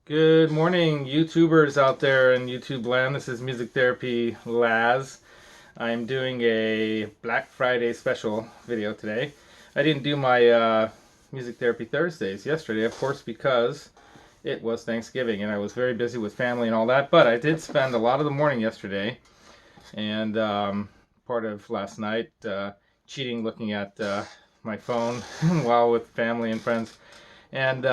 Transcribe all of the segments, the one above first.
Good morning, YouTubers out there in YouTube land. This is Music Therapy Laz. I'm doing a Black Friday special video today. I didn't do my Music Therapy Thursdays yesterday, of course, because it was Thanksgiving and I was very busy with family and all that. But I did spend a lot of the morning yesterday and part of last night cheating, looking at my phone while with family and friends. And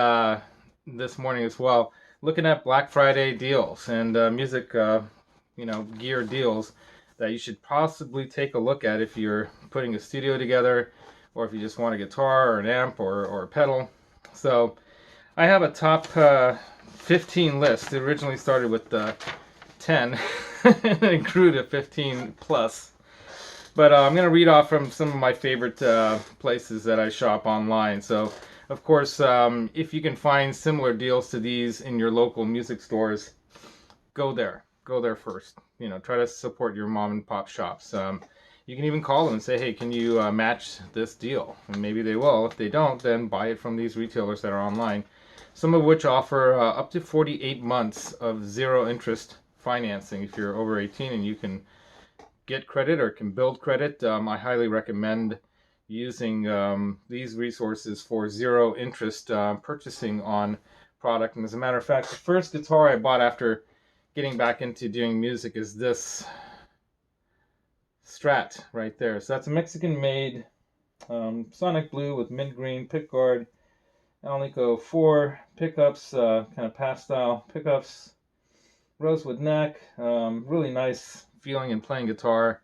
this morning as well, looking at Black Friday deals and music, gear deals that you should possibly take a look at if you're putting a studio together, or if you just want a guitar or an amp or a pedal. So I have a top 15 list. It originally started with 10, and it grew to 15 plus. But I'm going to read off from some of my favorite places that I shop online. So, of course, if you can find similar deals to these in your local music stores, go there. Go there first. Try to support your mom and pop shops. You can even call them and say, hey, can you match this deal? And maybe they will. If they don't, then buy it from these retailers that are online. Some of which offer up to 48 months of zero interest financing if you're over 18 and you can get credit or can build credit. I highly recommend using these resources for zero interest purchasing on product. And as a matter of fact, the first guitar I bought after getting back into doing music is this Strat right there. So that's a Mexican made Sonic Blue with mint green pickguard, Alnico 4 pickups, kind of pastel pickups, rosewood neck, really nice feeling and playing guitar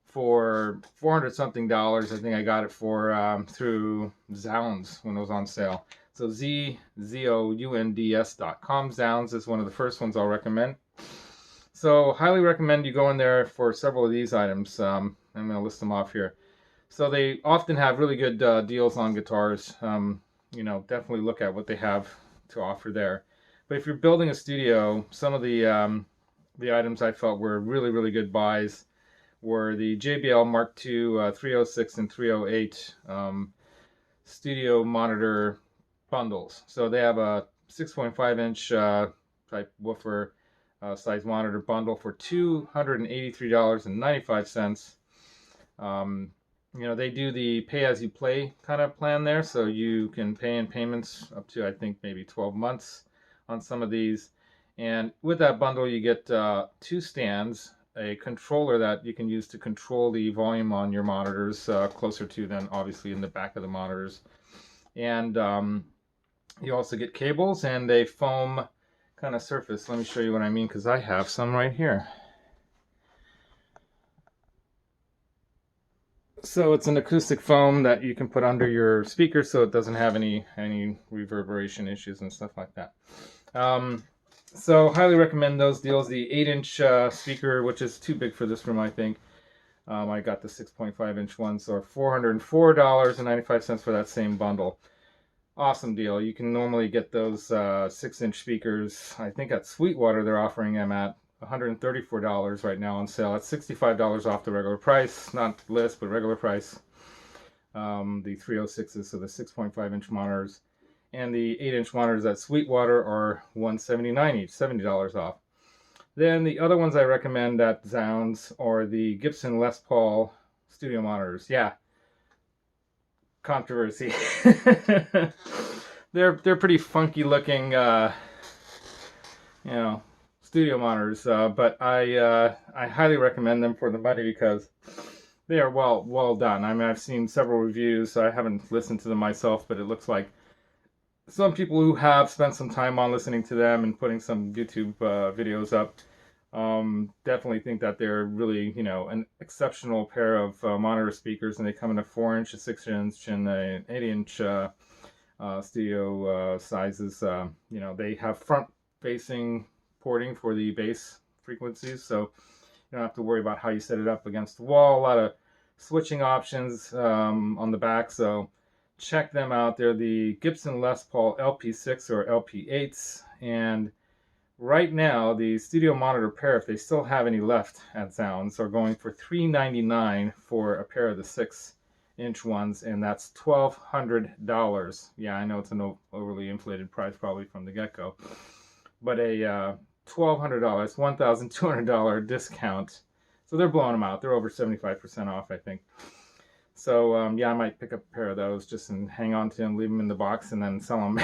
for 400 something dollars. I think I got it for through Zounds when it was on sale. So zounds.com. Zounds is one of the first ones I'll recommend. So highly recommend you go in there for several of these items. I'm going to list them off here. So they often have really good deals on guitars. Definitely look at what they have to offer there. But if you're building a studio, some of the items I felt were really, really good buys were the JBL Mark II 306 and 308 studio monitor bundles. So they have a 6.5 inch type woofer size monitor bundle for $283.95. They do the pay as you play kind of plan there, so you can pay in payments up to, I think, maybe 12 months on some of these. And with that bundle, you get two stands, a controller that you can use to control the volume on your monitors, closer to than obviously in the back of the monitors. And you also get cables and a foam kind of surface. Let me show you what I mean, because I have some right here. So it's an acoustic foam that you can put under your speaker so it doesn't have any reverberation issues and stuff like that. So highly recommend those deals. The 8-inch speaker, which is too big for this room, I think. I got the 6.5-inch one, so $404.95 for that same bundle. Awesome deal. You can normally get those 6-inch speakers. I think at Sweetwater they're offering them at $134 right now on sale. That's $65 off the regular price, not list, but regular price. The 306s, so the 6.5-inch monitors, and the 8-inch monitors at Sweetwater are $179 each, $70 off. Then the other ones I recommend at Zounds are the Gibson Les Paul studio monitors. Yeah, controversy. they're pretty funky looking, studio monitors, but I highly recommend them for the money because they are well done. I mean, I've seen several reviews. I haven't listened to them myself, but it looks like some people who have spent some time on listening to them and putting some YouTube videos up definitely think that they're really, an exceptional pair of monitor speakers, and they come in a 4-inch, a 6-inch, and an 8-inch studio sizes. They have front-facing porting for the bass frequencies, so you don't have to worry about how you set it up against the wall. A lot of switching options on the back, so check them out. They're the Gibson Les Paul LP6 or LP8s, and right now the studio monitor pair, if they still have any left at Zounds, are going for $399 for a pair of the 6-inch ones, and that's $1,200. Yeah, I know it's an overly inflated price probably from the get-go. but a $1,200, $1,200 discount. So they're blowing them out. They're over 75% off, I think. So yeah, I might pick up a pair of those just and hang on to them, leave them in the box, and then sell them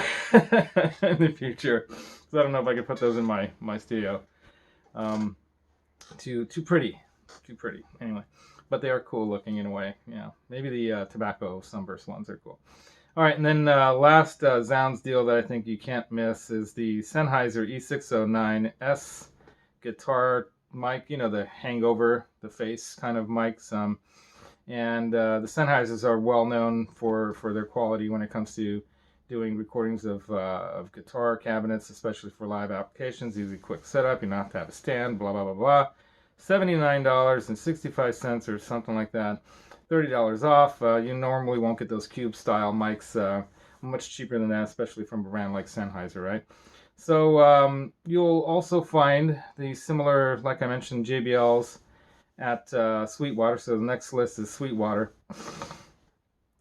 in the future. So I don't know if I could put those in my studio. Um, too pretty, too pretty. Anyway, but they are cool looking in a way. Yeah, maybe the tobacco sunburst ones are cool. All right, and then last Zounds deal that I think you can't miss is the Sennheiser E609S guitar mic. You know, the hangover, the face kind of mics. And the Sennheisers are well known for their quality when it comes to doing recordings of guitar cabinets, especially for live applications. Easy, quick setup. You don't have to have a stand. Blah blah blah blah. $79.65 or something like that. $30 off. You normally won't get those cube style mics much cheaper than that, especially from a brand like Sennheiser, right? So you'll also find the similar, like I mentioned, JBLs at Sweetwater. So the next list is Sweetwater.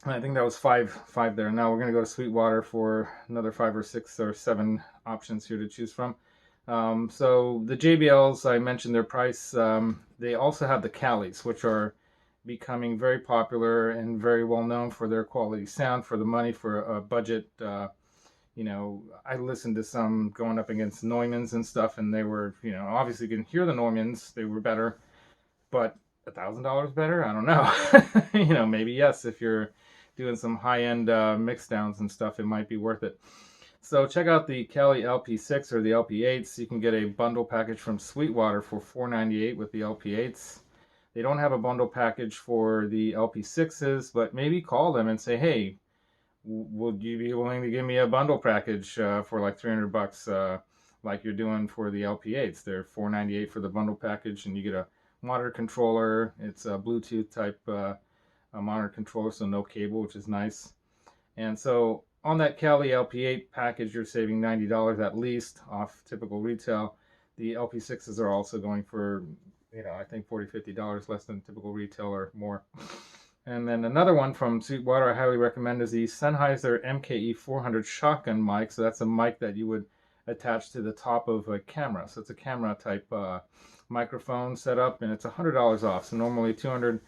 I think that was five there. Now we're going to go to Sweetwater for another 5 or 6 or 7 options here to choose from. So the JBLs, I mentioned their price. They also have the Calis, which are becoming very popular and very well known for their quality sound, for the money, for a budget. You know, I listened to some going up against Neumanns and stuff, and they were, you know, obviously you can hear the Neumanns, they were better, but $1,000 better? I don't know. You know, maybe yes, if you're doing some high-end mix downs and stuff, it might be worth it. So check out the Kelly LP6 or the LP8s. You can get a bundle package from Sweetwater for $498 with the LP8s. They don't have a bundle package for the LP6s, but maybe call them and say, hey, would you be willing to give me a bundle package for like $300 like you're doing for the LP8s? They're $498 for the bundle package, and you get a monitor controller. It's a Bluetooth type a monitor controller, so no cable, which is nice. And so on that Kali LP8 package, you're saving $90 at least off typical retail. The LP6s are also going for, you know, I think $40, $50 less than typical retail or more. And then another one from Sweetwater I highly recommend is the Sennheiser MKE 400 shotgun mic. So that's a mic that you would attach to the top of a camera. So it's a camera type microphone setup, and it's $100 off. So normally $200,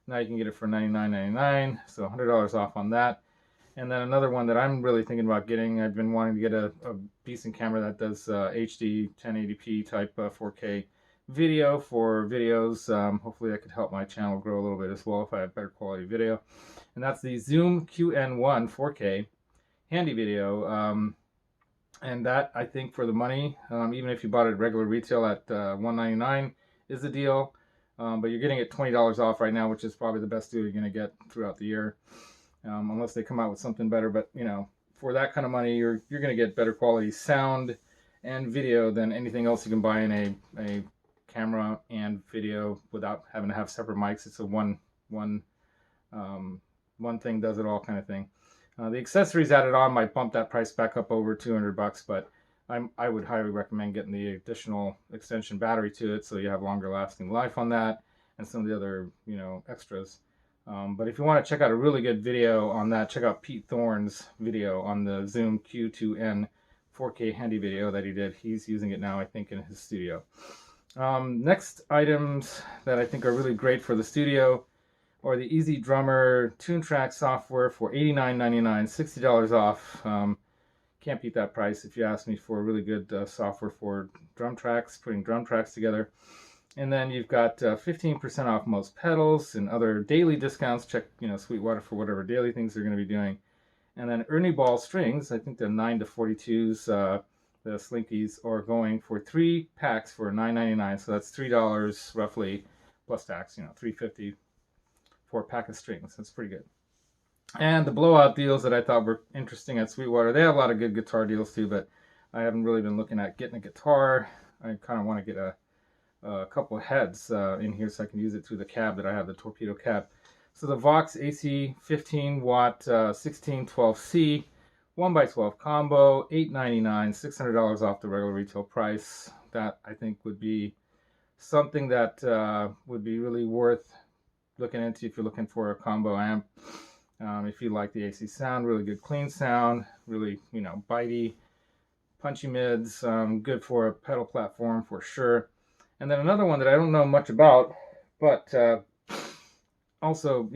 now you can get it for $99.99. So $100 off on that. And then another one that I'm really thinking about getting, I've been wanting to get a decent camera that does HD 1080p type 4K video for videos. Hopefully that could help my channel grow a little bit as well if I have better quality video. And that's the Zoom QN1 4K handy video. And that, I think, for the money, even if you bought it at regular retail at $199 is the deal. But you're getting it $20 off right now, which is probably the best deal you're going to get throughout the year. Unless they come out with something better. But, you know, for that kind of money, you're going to get better quality sound and video than anything else you can buy in a camera and video without having to have separate mics. It's a one thing does it all kind of thing. The accessories added on might bump that price back up over $200, but I would highly recommend getting the additional extension battery to it so you have longer lasting life on that, and some of the other, you know, extras. But if you want to check out a really good video on that, check out Pete Thorne's video on the Zoom Q2N 4K handy video that he did. He's using it now, I think, in his studio. Next items that I think are really great for the studio are the Easy Drummer TuneTrack software for $89.99, $60 off. Can't beat that price if you ask me for really good software for drum tracks, putting drum tracks together. And then you've got 15% off most pedals and other daily discounts. Check, you know, Sweetwater for whatever daily things they're going to be doing. And then Ernie Ball strings, I think the 9 to 42s, the Slinkies, are going for 3 packs for $9.99. So that's $3 roughly plus tax, you know, $3.50 for a pack of strings. That's pretty good. And the blowout deals that I thought were interesting at Sweetwater, they have a lot of good guitar deals too, but I haven't really been looking at getting a guitar. I kind of want to get a couple of heads in here so I can use it through the cab that I have, the torpedo cab. So the Vox AC 15 watt 1612C 1x12 combo, $899, $600 off the regular retail price. That I think would be something that would be really worth looking into if you're looking for a combo amp. If you like the AC sound, really good clean sound, really, you know, bitey, punchy mids, good for a pedal platform for sure. And then another one that I don't know much about, but also,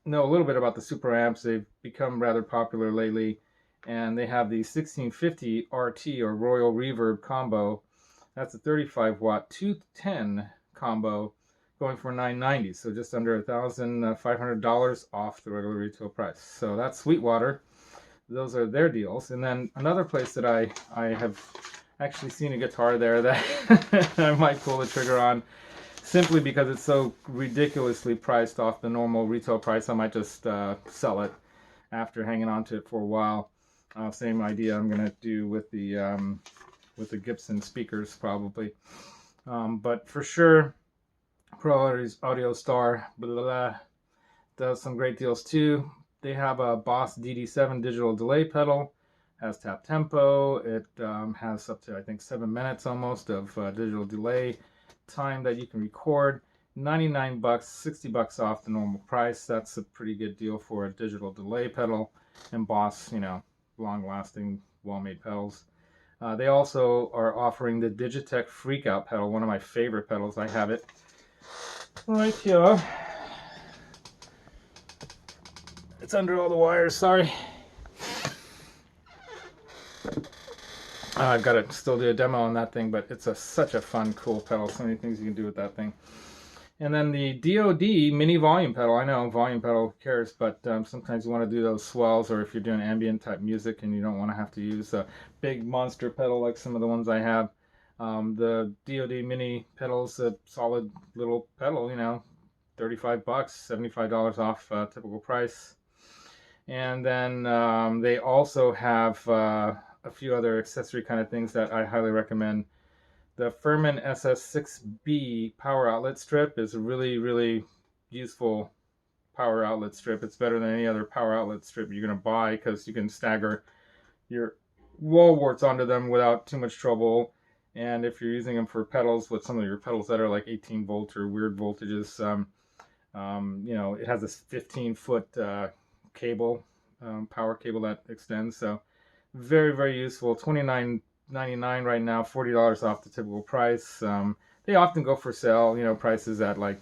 know a little bit about the super amps. They've become rather popular lately, and they have the 1650 RT or Royal Reverb combo. That's a 35 watt 210 combo going for $990, so just under $1,500 off the regular retail price. So that's Sweetwater. Those are their deals. And then another place that I have actually seen a guitar there that I might pull the trigger on, simply because it's so ridiculously priced off the normal retail price. I might just sell it after hanging on to it for a while. Same idea I'm gonna do with the Gibson speakers probably. But for sure, Pro Audio Star does some great deals too. They have a Boss DD7 digital delay pedal, has tap tempo. It has up to, I think, 7 minutes almost of digital delay time that you can record. $99, $60 off the normal price. That's a pretty good deal for a digital delay pedal. And Boss, long-lasting, well-made pedals. They also are offering the Digitech Freakout pedal, one of my favorite pedals. I have it right here. It's under all the wires, sorry. I've got to still do a demo on that thing, but it's such a fun, cool pedal. So many things you can do with that thing. And then the DoD mini volume pedal. I know volume pedal, who cares, but sometimes you want to do those swells, or if you're doing ambient type music and you don't want to have to use a big monster pedal like some of the ones I have. The DoD mini pedal's a solid little pedal, $35, $75 off typical price. And then they also have a few other accessory kind of things that I highly recommend. The Furman SS6B power outlet strip is a really, really useful power outlet strip. It's better than any other power outlet strip you're going to buy, because you can stagger your wall warts onto them without too much trouble. And if you're using them for pedals, with some of your pedals that are like 18 volt or weird voltages, it has this 15-foot cable, power cable that extends. So very, very useful. $29.99 right now, $40 off the typical price. They often go for sale, prices at like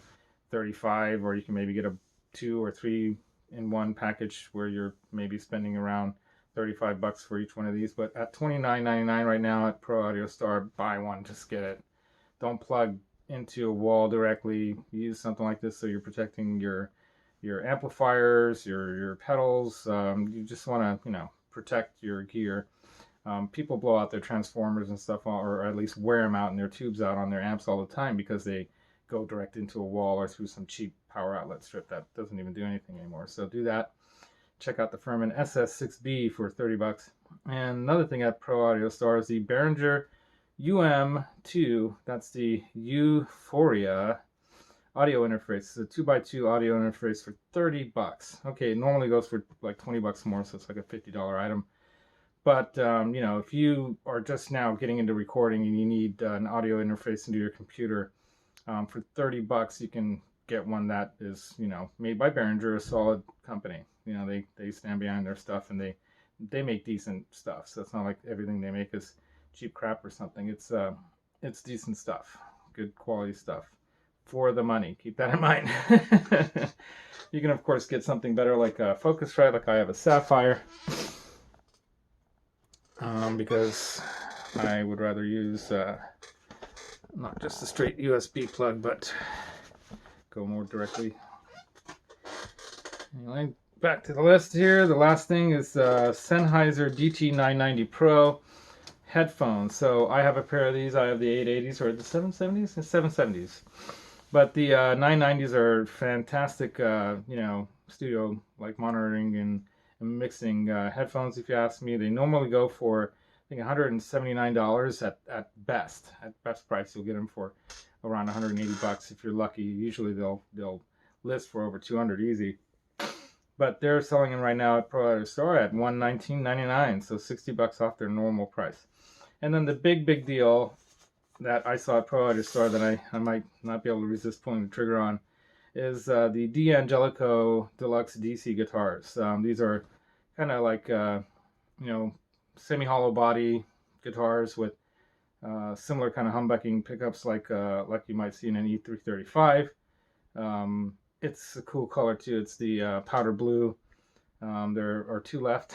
$35, or you can maybe get a 2 or 3 in one package where you're maybe spending around $35 for each one of these. But at $29.99 right now at Pro Audio Star, buy one, just get it. Don't plug into a wall directly. Use something like this so you're protecting your amplifiers, your pedals. You just want to, protect your gear. People blow out their transformers and stuff, or at least wear them out and their tubes out on their amps all the time, because they go direct into a wall or through some cheap power outlet strip that doesn't even do anything anymore. So do that. Check out the Furman SS6B for $30. And another thing at Pro Audio Star is the Behringer UM2. That's the Euphoria audio interface. It's a 2x2 audio interface for $30. Okay, it normally goes for like $20 more, so it's like a $50 item. But if you are just now getting into recording and you need an audio interface into your computer, for $30 you can get one that is made by Behringer, a solid company. They stand behind their stuff, and they make decent stuff. So it's not like everything they make is cheap crap or something. It's decent stuff, good quality stuff for the money. Keep that in mind. You can of course get something better like a Focusrite, like I have a Sapphire, because I would rather use not just a straight USB plug, but go more directly. Anyway, back to the list here. The last thing is Sennheiser DT990 Pro headphones. So I have a pair of these. I have the 880s or the 770s? The 770s. But the 990s are fantastic, studio like monitoring and mixing headphones, if you ask me. They normally go for, I think, $179 at best. At best price, you'll get them for around $180 if you're lucky. Usually they'll list for over $200 easy. But they're selling them right now at Pro Audio Store at $119.99, so $60 off their normal price. And then the big deal that I saw at Pro Audio Store that I might not be able to resist pulling the trigger on is the D'Angelico Deluxe DC guitars. These are kind of like semi-hollow body guitars with similar kind of humbucking pickups like you might see in an E335. It's a cool color too. It's the powder blue. There are two left,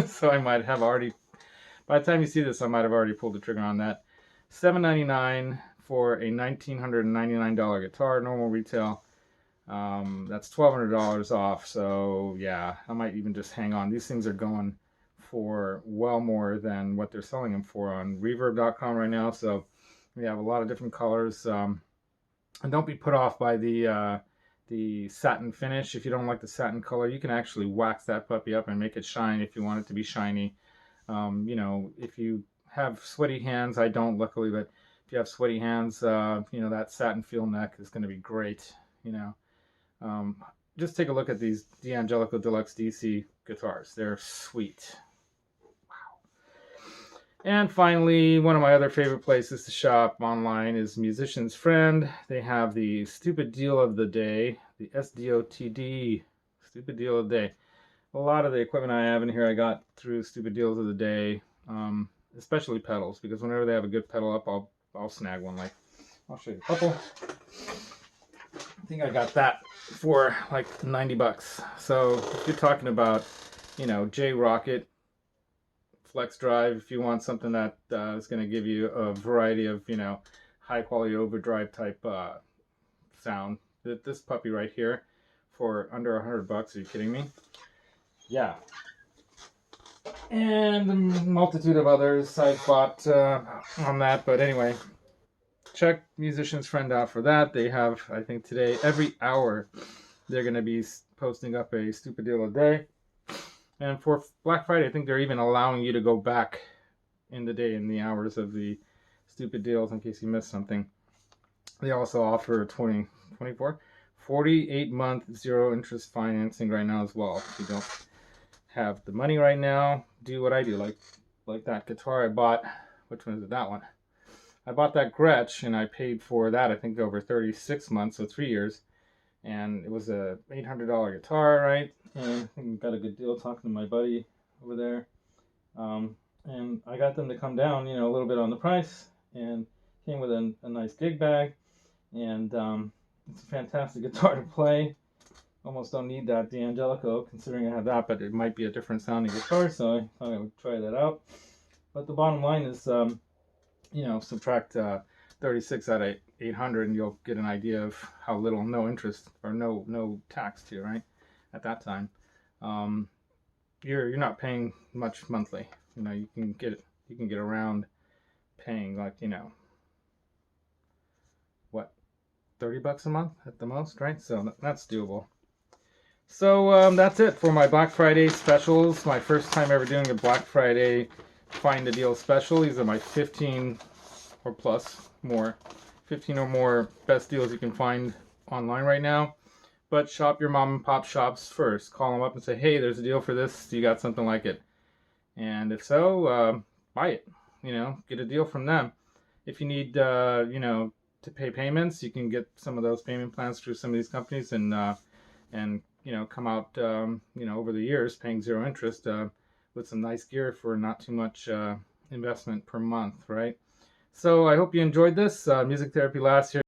so I might have already. By the time you see this, I might have already pulled the trigger on that. $7.99 for a $1,999 guitar, normal retail. That's $1,200 off. So yeah, I might even just hang on. These things are going for well more than what they're selling them for on reverb.com right now. So we have a lot of different colors. And don't be put off by the satin finish. If you don't like the satin color, you can actually wax that puppy up and make it shine if you want it to be shiny. You know, if you have sweaty hands, I don't luckily, but if you have sweaty hands, you know, that satin feel neck is going to be great, you know. Just take a look at these D'Angelico Deluxe DC guitars. They're sweet. And finally, one of my other favorite places to shop online is Musician's Friend. They have the stupid deal of the day, the SDOTD, stupid deal of the day. A lot of the equipment I have in here I got through stupid deals of the day, especially pedals, because whenever they have a good pedal up, I'll snag one. Like, I'll show you a couple. I think I got that for like 90 bucks. So if you're talking about, you know, J-Rocket Flex Drive, if you want something that is going to give you a variety of, you know, high quality overdrive type sound, this puppy right here for under 100 bucks. Are you kidding me? Yeah. And a multitude of others I've bought on that, but anyway, check Musician's Friend out for that. They have, I think today, every hour they're going to be posting up a stupid deal a day. And for Black Friday, I think they're even allowing you to go back in the day in the hours of the stupid deals in case you missed something. They also offer 48-month zero interest financing right now as well. If you don't have the money right now, do what I do, like that guitar I bought. Which one is it? That one. I bought that Gretsch and I paid for that I think over 36 months, so 3 years, and it was a $800 guitar, right? And I think I got a good deal talking to my buddy over there, and I got them to come down, you know, a little bit on the price, and came with a nice gig bag, and it's a fantastic guitar to play. Almost don't need that D'Angelico considering I have that, but it might be a different sounding guitar, so I thought I would try that out. But the bottom line is, you know, subtract 36 out of 800 and you'll get an idea of how little, no interest or no tax to you, right? At that time, you're not paying much monthly. You know, you can get around paying like, you know, what, 30 bucks a month at the most, right? So that's doable. So that's it for my Black Friday specials. My first time ever doing a Black Friday find a deal special. These are my 15 or plus more, 15 or more best deals you can find online right now. But shop your mom and pop shops first. Call them up and say, hey, there's a deal for this. Do you got something like it? And if so, buy it. You know, get a deal from them. If you need, you know, to pay payments, you can get some of those payment plans through some of these companies, and you know, come out, you know, over the years paying zero interest with some nice gear for not too much investment per month, right? So I hope you enjoyed this. Music Therapy Laz here.